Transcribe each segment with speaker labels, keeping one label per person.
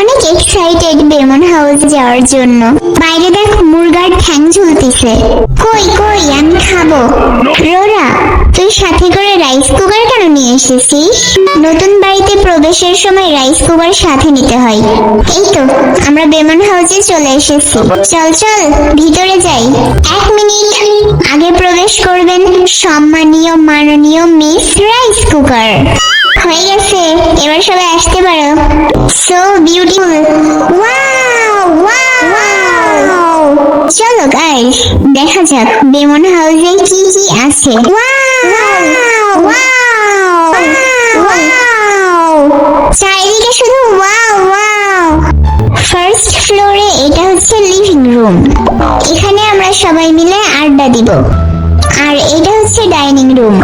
Speaker 1: অনেক excited বেমন house যাওয়ার জন্য। বাইরে দেখ মুরগার ঠ্যাং ঝুলতেছে। কই কই আমি খাবো। রোরা তুই সাথে করে রাইস কুকার কেন নিয়ে এসেছিস? নতুন বাড়িতে প্রবেশের সময় রাইস কুকার সাথে নিতে হয়। এই তো আমরা বেমন হাউসে চলে এসেছি। চল চল ভিতরে যাই। 1 মিনিট আগে প্রবেশ করবেন সম্মানীয় মাননীয় মিস রাইস কুকার। হয়ে গেছে, এবার সবাই আসতে পারো। So beautiful, wow wow. চলো গাইস দেখা যাক বেমন হাউসে কি কি আছে। ওয়াও ওয়াও ওয়াও, চারিদিকে শুধু ওয়াও ওয়াও। ফার্স্ট ফ্লোরে এটা হচ্ছে লিভিং রুম, এখানে আমরা সবাই মিলে আড্ডা দিব। আর এটা হচ্ছে ডাইনিং রুম,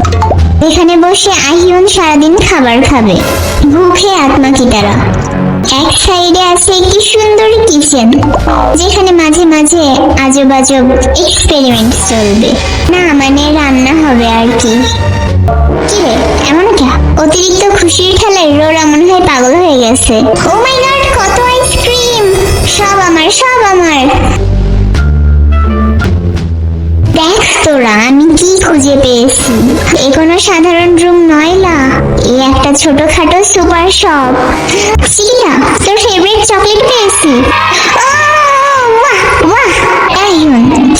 Speaker 1: এখানে বসে আহিউন সারাদিন খাবার খাবে। ভুখে আত্মা কি তারা। এক সাইডে আছে একটি সুন্দর কিচেন, যেখানে মাঝে মাঝে আজব আজব এক্সপেরিমেন্ট চলবে। না মানে রান্না হবে আর কি। কিরে এমন কে? অতিরিক্ত খুশির ঠেলায় রোরা মনে হয় পাগল হয়ে গেছে। ও মাই গড কত আইসক্রিম, সব আমার সব আমার। দেখ তোরা আমি কি খুঁজে পেয়েছি। এ কোনো সাধারণ রুম নয় লা, এই একটা ছোটখাটো সুপার শপ। চিকিটা তোর ফেভারিট চকলেট পেয়েছি।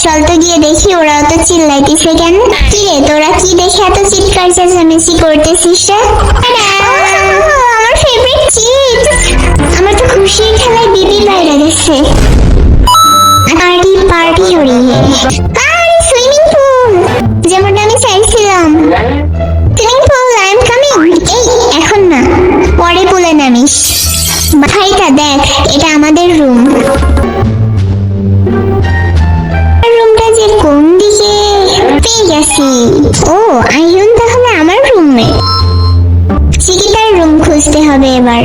Speaker 1: চল তো গিয়ে দেখি ওরা তো চিল্লাইতেছে কেন। কিরে তোরা কি দেখে এত চিৎকার চেঁচামেচি করতেছিস রে? আমার ফেভারিট চিপস। আমার তো খুশির খেলায় বিপি বাইরে গেছে। পার্টি পার্টি হরিয়ে সুইমিং পুল, যেমনটা আমি চাইছিলাম। Swimming pool I am coming. এই এখন না, পরে পুলে নামিস। ভাইটা দেখ এটা আমাদের রুম। রুমটা যে কোন দিকে? পেয়ে গেছি। ও আইয়ুন তাহলে আমার রুমে। চিকিটার রুম খুঁজতে হবে এবার।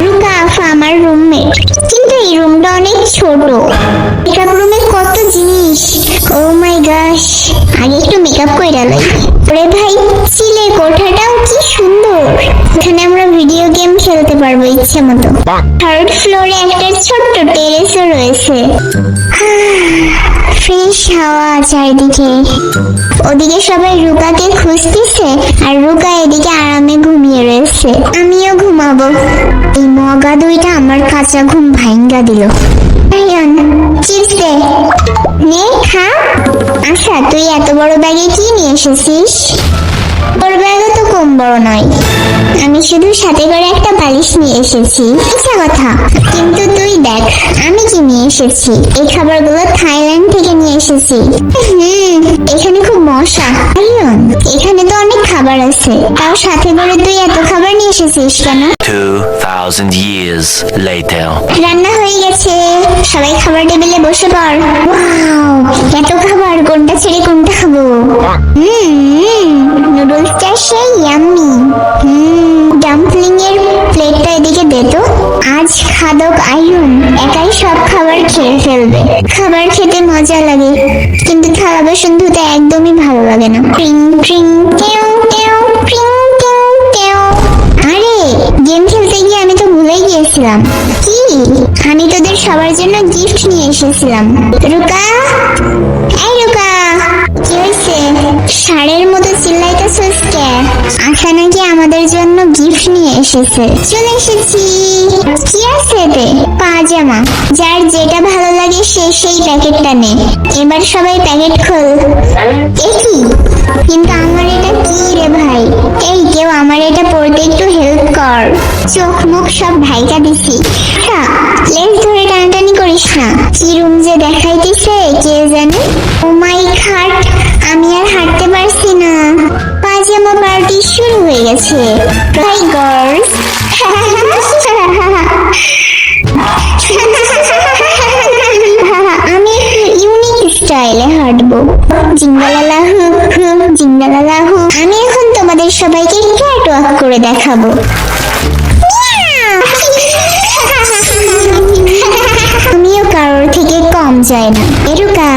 Speaker 1: রুকা আফা আমার রুমমেট, কিন্তু এই রুমটা অনেক ছোট। মেকআপ রুমে কত জিনিস। ও মাই গশ, আগে একটু মেকআপ কইরা লই। ওরে ভাই চিলের কোঠাটাও কি সুন্দর, এখানে আমরা ভিডিও গেম খেলতে পারবো ইচ্ছে মতো। থার্ড ফ্লোরে একটা ছোট্ট টেরেসও রয়েছে। ফ্রেশ হাওয়া চারিদিকে। ওদিকে সবাই রুকাকে খুঁজতেছে আর রুকা এদিকে আরামে ঘুমিয়ে রয়েছে। আমিও ঘুমাবো। এই মগা দুইটা আমার কাঁচা ঘুম ভাঙ্গা দিল। চিপস দে, নে খা। আচ্ছা তুই এত বড় ব্যাগে কি নিয়ে এসেছিস? তোর ব্যাগও তো কম বড় নয়। আমি শুধু সাথে করে একটা বালিশ নিয়ে এসেছি। আচ্ছা কথা, কিন্তু তুই দেখ আমি কি নিয়ে এসেছি। এই খাবারগুলো থাইল্যান্ড থেকে নিয়ে এসেছি। এখানে খুব মশা। এখানে তো অনেক খাবার আছে, তাও সাথে করে তুই এত খাবার নিয়ে এসেছিস কেন?
Speaker 2: 2000 years later.
Speaker 1: রান্না হয়ে গেছে, সবাই খাবার টেবিলে বসে পড়। ওয়াও এত খাবার, কোনটা ছেড়ে কোনটা খাবো? নুডলসটা সেই ইয়াম্মি। ডাম্পলিং এর প্লেটটা এদিকে দে তো। আজ খাদক আইয়ুন একাই সব খাবার খেয়ে ফেলবে। খাবার খেতে মজা লাগে, কিন্তু থালা বাসন ধুতে একদমই ভালো লাগে না। ট্রিং ট্রিং টেও টেও ট্রিং টেও টেও। আরে গেম খেলতে গিয়ে আমি তো ভুলেই গিয়েছিলাম। কি, আমি তোদের সবার জন্য গিফট নিয়ে এসেছিলাম। রুকা, এই রুকা, কি হয়েছে? ষাঁড়ের মতো চিল্লাইতেছিস কে? আশা নাকি আমাদের জন্য গিফট নিয়ে এসেছে। চলে এসেছি। কি আছে এতে? পাজামা। যার যেটা ভালো লাগে সে সেই প্যাকেটটা নে। এবার সবাই প্যাকেট খোল। কি কিন্তু আমার এটা কি রে ভাই? এই কেউ আমার এটা পড়তে একটু হেল্প কর। চোখ মুখ সব ঢাইকা দিছি। লেজ ধরে টানাটানি করিস না। কি রুম যে দেখাইতেছে কে জানে। ও মাই গড, আমি আর হাঁটতে পারছি না। পাজামা পার্টি শুরু হয়ে গেছে। হাই গার্লস, আমি ইউনিক স্টাইলে হাঁটবো। জিঙ্গালালাহু হু জিঙ্গালালাহু। আমি এখন তোমাদের সবাইকে ক্যাট ওয়াক করে দেখাবো। আমিও কারোর থেকে কম যাই না। এরুকা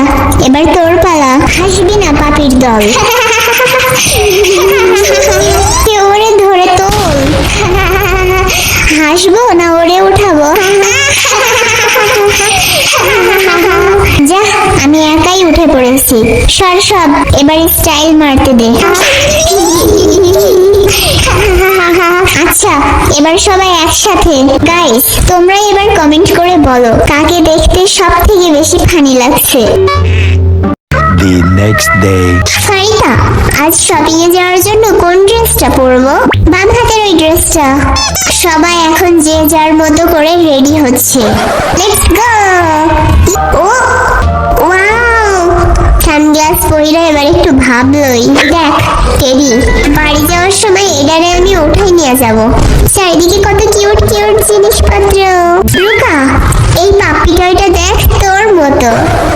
Speaker 1: এবার তোর পালা। হাসবি না পাপির দল। ওরে ধরে তোল। হাসবো না ওরে উঠাবো? সর সব, এবার স্টাইল মারতে দে। আচ্ছা, এবার সবাই একসাথে। গাইস, তোমরা এবার কমেন্ট করে বলো কাকে দেখতে সব থেকে বেশি ফানি লাগছে।
Speaker 2: The next day.
Speaker 1: সারিতা, আজ শপিং এ যাওয়ার জন্য কোন ড্রেসটা পরবো? বাম হাতের ওই ড্রেসটা। সবাই এখন যে যার মতো করে রেডি হচ্ছে। Let's go. Oh wow, sunglass পরিরা এবার একটু ভাবলই। দেখ টেডি, বাড়ি যাওয়ার সময় এটারে আমি উঠাই নিয়ে যাব। চারিদিকে কত কিউট কিউট জিনিসপত্র। রুকা, এই পাপ্পি টয়টা দেখ তোর মতো।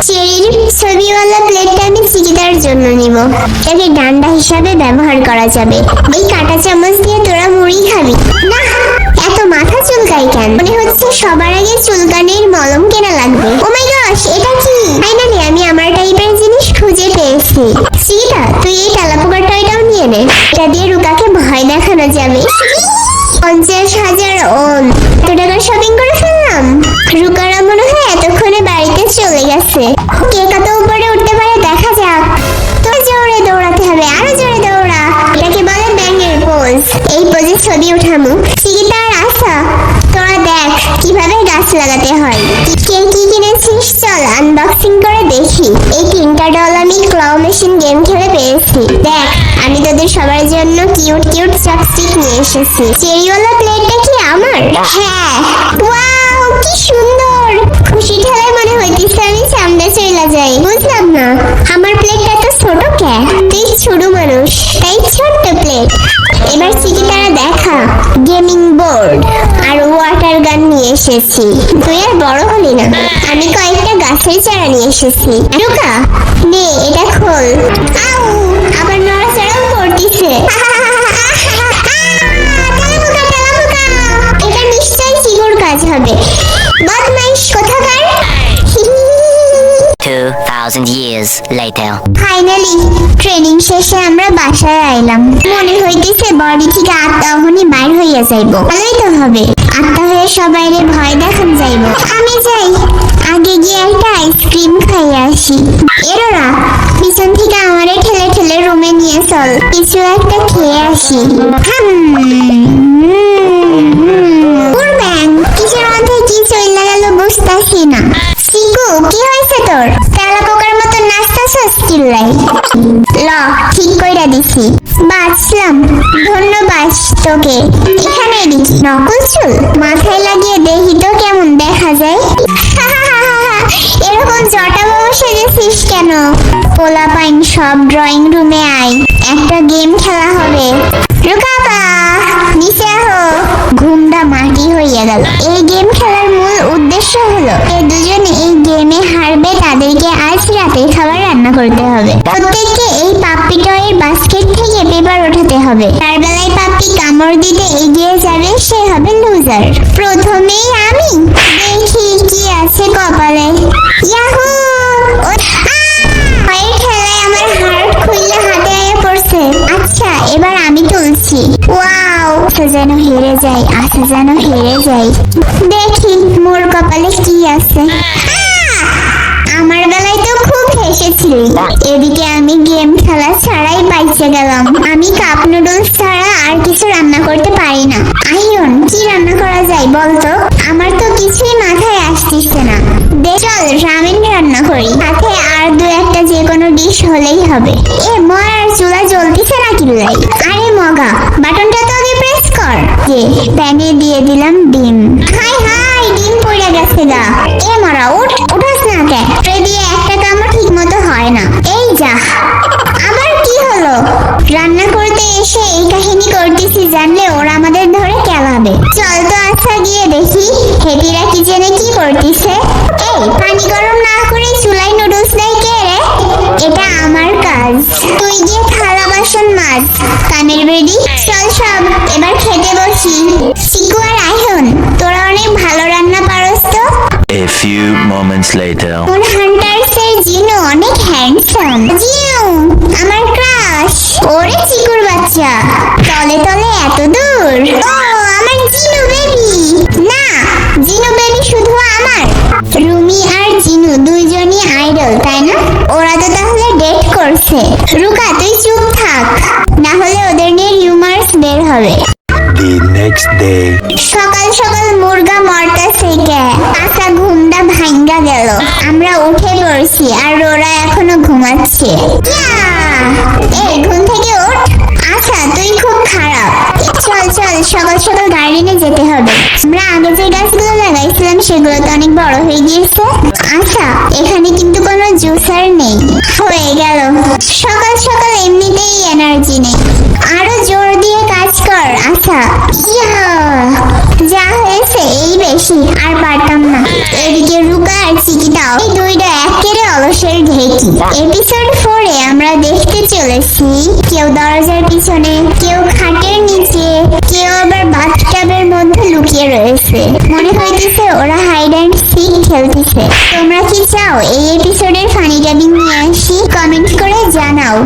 Speaker 1: চেরির ছবিওয়ালা প্লেটটা আমি চিকিতার জন্য নিব। একে ডান্ডা হিসাবে ব্যবহার করা যাবে। এই কাঁটা চামচ দিয়ে তোরা মুড়ি খাবি না? এত মাথা চুলকাই কেন? মনে হচ্ছে সবার আগে চুলকানির মলম কেনা লাগবে। ও মাই গশ, এটা কি? ফাইনালি আমি আমার টাইপের জিনিস খুঁজে পেয়েছি। চিকিতা, তুই এই তেলাপোকার টয়টাও নিয়ে নে। এটা দিয়ে রুকাকে ভয় দেখানো যাবে। 50,000 ওন। এত টাকার শপিং করে ফেললাম। রুকারা মনে হয় এতক্ষণে বাড়িতে চলে গেছে। কে কত উপরে উঠতে পারে দেখা যাক। তোর জোরে দৌড়াতে হবে, আরো জোরে দৌড়া। এটাকে বলে ব্যাঙের পোজ। এই পোজে ছবি উঠামু। চিকিতা আর আশা, তোরা দেখ কিভাবে গাছ লাগাতে হয়। কে কি কিনেছিস চল আনবক্সিং করে দেখি। এই $3 আমি ক্লাউ মেশিন গেম খেলে পেয়েছি। দেখ, আমি তোদের সবার জন্য কিউট কিউট চপস্টিক নিয়ে এসেছি। চেরিওয়ালা প্লেটটা কি আমার? হ্যাঁ। ওয়াও, কি সুন্দর। খুশি ঠেলায় মনে হইতেছে আমি সামনে চলে যাই। বুঝলাম না, আমার প্লেটটা তো ছোট কে? তুই ছোট মানুষ, তাই ছোট্ট প্লেট। এবার চিকিতারা দেখা, গেমিং বোর্ড আর ওয়াটার গান নিয়ে এসেছি। তুই আর বড় হলি না। আমি কয়েকটা গাছের চারা নিয়ে এসেছি। রুকা, নে এটা খোল। আউ, আবার নড়াচড়াও করতেছে। এটা নিশ্চয়ই চিগুর কাজ হবে। বদমাইশ কোথাকার।
Speaker 3: 2,000 years later.
Speaker 1: ফাইনালি ট্রেনিং শেষে আমরা বাসায় আইলাম। মনে হইতেছে বডি থেকে আত্মা এখনই বাইর হইয়া যাইব। ভালোই তো হবে, আত্মা হয়ে সবাইরে ভয় দেখান যাইব। আমি যাই, আগে গিয়ে একটা আইসক্রিম খাইয়ে আসি। এরোরা, পিছন থেকে আমারে ঠেলে ঠেলে রুমে নিয়ে চল, কিছু একটা খেয়ে আসি। ব্যাং, কিসের মধ্যে কি চইলা গেল বুঝতাছি না। চিকু, কি হয়েছে তোর? তেলাপোকার মতো নাচতাছস চিল্লাই। ল, ঠিক কইরা দিছি। বাঁচলাম, ধন্যবাদ তোকে। এখানে দেখি নকল চুল, মাথায় লাগিয়ে দেখি তো কেমন দেখা যায়। এরকম জটা বাবু সেজেছিস কেন? পোলা পাইন সব ড্রয়িং রুমে আয়, একটা গেম খেলা হবে। রুকাবা, নিচে আহো। ঘুমটা মাটি হইয়া গেল। এই গেম খেলার মূল উদ্দেশ্য হলো এই দুজনে এই গেমে হারবে তাদেরকে আজ রাতে খাবার রান্না করতে হবে। প্রত্যেককে এই পাপ্পি টয়ের বাস্কেট থেকে পেপার ওঠাতে হবে। তার বেলায় পাপ্পি কামড় দিতে এগিয়ে যাবে, সে হবে লুজার। প্রথমেই আমি দেখি কি আছে কপালে। ইয়াহু! পায়ের খেলায় আমার হার্ট খুললে হাতে আয়া পড়ছে। আচ্ছা, এবার আমি তুলছি। ওয়াও, আশা যেন হেরে যাই, আশা যেন হেরে যাই। দেখি মোর কপালে কি আছে। আমার বেলায় তো খুব হেসেছিলি। এদিকে আমি গেম খেলা ছাড়াই বাইচে গেলাম। আমি কাপ নুডলস ছাড়া আর কিছু রান্না করতে পারি না। আহিয়ন, কি রান্না করা যায় বলতো? আমার তো কিছুই মাথায় আসতেছে না। দে চল রামেন রান্না করি, সাথে আর দু একটা যে কোনো ডিশ হলেই হবে। এ মরার চুলা জ্বলতেছে না কিল্লাই। আরে মগা, বাটনটা তো আগে প্রেস কর। প্যানে দিয়ে দিলাম ডিম। হাই হাই, ডিম পড়ে গেছে গা। এ মরা, উঠাস না কে? ট্রে দিয়ে একটা কামও ঠিক মতো হয় না। এই যা, আবার কি হলো? রান্না করতে এসে এই কাহিনী করতেছি জানলে ওরা আমাদের ধরে কেলাবে। চল তো আচ্ছা গিয়ে দেখি হেতিরা কিচেনে কি করতেছে। এই পানি গরম না করে চুলায় নুডলস দেয় কে রে? এটা আমার কাজ। তুই গিয়ে থালা বাসন মাজ। কানের বেডি, চল সব এবার খেতে বসি। চিকু আর আয়ন, তোরা অনেক ভালো রান্না পারস তো।
Speaker 2: A few moments later.
Speaker 1: কোন হান্টারসের জিনু অনেক হ্যান্ডসাম। জিনু আমার ক্রাশ। ওরে চিকুর বাচ্চা, তলে তলে এত দূর। ও আমার জিনু বেবি। না, জিনু বেবি শুধু আমার। রুমি আর জিনু দুইজনই আইডল, তাই না? ওরা তো তাহলে ডেট করবে। হয়েছে। রুকা তুই চুপ থাক, না হলে ওদের নিয়ে রিউমার্স বের হবে।
Speaker 2: The next day.
Speaker 1: সকাল সকাল মুরগা মরতাছে কে? আশা ঘুমটা ভাঙ্গা গেল। আমরা উঠে পড়ছি আর ওরা এখনো ঘুমাচ্ছে। এই ঘুম থেকে ওঠ। আচ্ছা তুই খুব খারাপ। চল চল সকাল সকাল গার্ডেনে যেতে হবে। আমরা আগে যে গাছগুলো লাগাইছিলাম সেগুলো তো অনেক বড় হয়ে গিয়েছে। আচ্ছা এখানে কিন্তু কোনো জুসার নেই। হয়ে গেল, সকাল সকাল এমনিতেই এনার্জি নেই, আরো জোর দিয়ে কাজ কর। আচ্ছা যা হয়েছে এই বেশি, আর পারতাম না। এদিকে রুকা আর চিকিটাও, এই দুইটা একেবারে অলসের ঢেকি। এপিসোড 4 এ আমরা দেখতে চলেছি কেউ দরজার পিছনে, কেউ খাটের নিচে, কেউ আবার বাথটাবের মধ্যে লুকিয়ে রয়েছে। মনে হইতেছে ওরা হাইড অ্যান্ড সিক খেলতেছে। তোমরা কি চাও এই এপিসোডের ফানি ডাবিং নিয়ে আসি? কমেন্ট করে জানাও।